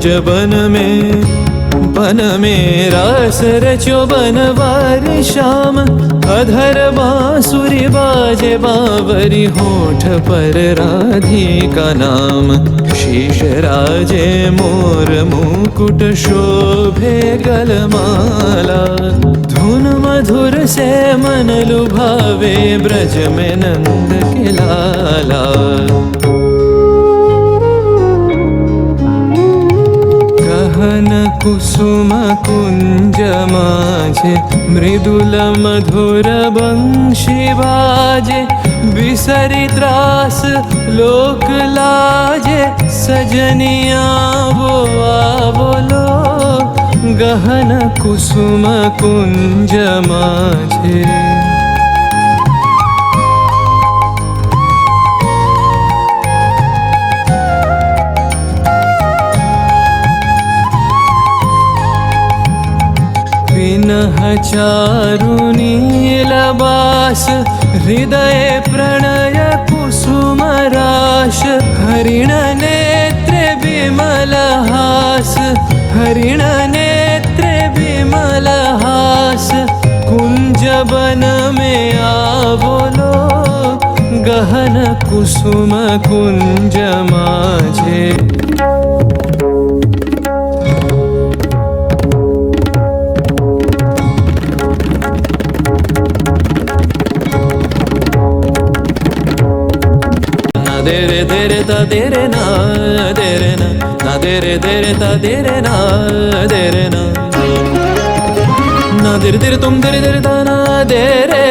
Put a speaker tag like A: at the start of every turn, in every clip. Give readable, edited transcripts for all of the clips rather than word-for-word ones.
A: कुंज बन में रास रचो बनवारी श्याम। अधर बांसुरी बाजे बावरी होठ पर राधिका नाम। शीश राजे मोर मुकुट शोभे गलमाला। धुन मधुर से मन लुभावे ब्रज में नंद के लाला। गहन कुसुम कुंज माझे मृदुल मधुर बंशी बाजे। बिसरी त्रास लोक लाजे सजनिया वो बोलो। गहन कुसुम कुंज माझे विनह चारु नीलबास। हृदय प्रणय कुसुम राश। हरिण नेत्रे विमल हास। हरिण नेत्रे विमल हास। कुंज बन में आवलो। गहन कुसुम कुंज माझे देरे देरे ता देरे ना देरे ना देरे देरे ता देरे ना देरे ना देरे देरे तुम देरे देरे ता ना देरे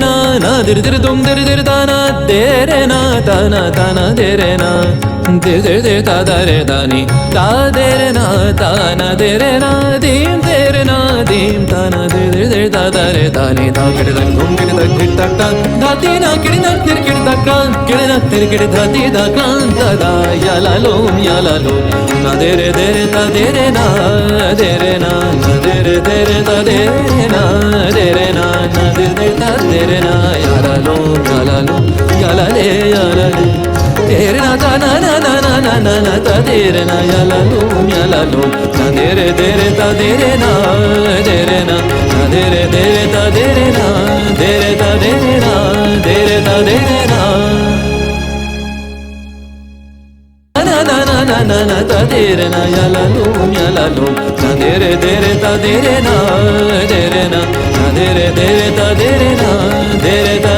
A: ना देरे देरे तुम देरे देरे ता ना देरे ना ता ना देरे ना देरे देरे देरे ता देरे दानी ता देरे ना देरे ना दीम देरे ना दीम ता ना देरे देरे ता देरे दानी ता किड़े तक तुम किड़े तक किड़ तक ता धाती ना किड़े ना तेरे किड़े तक कान किड़े ना तेरे किड़े धाती दा कान दा या ला लो ना देरे देरे ता देरे ना देरे ना देरे देरे ता देरे ना देरे ना देरे ता देरे ना या ला लो या ला ले तेरे ना ता ना ता तेरे ना या ला लो ना देरे देरे ता देरे ना देरे ना देरे देरे ता देरे ना देरे ता देरे ना देरे ता देरे ना ना ता तेरे ना या ला लो ना देरे देरे ता देरे ना देरे ना देरे देरे ता देरे ना देरे ता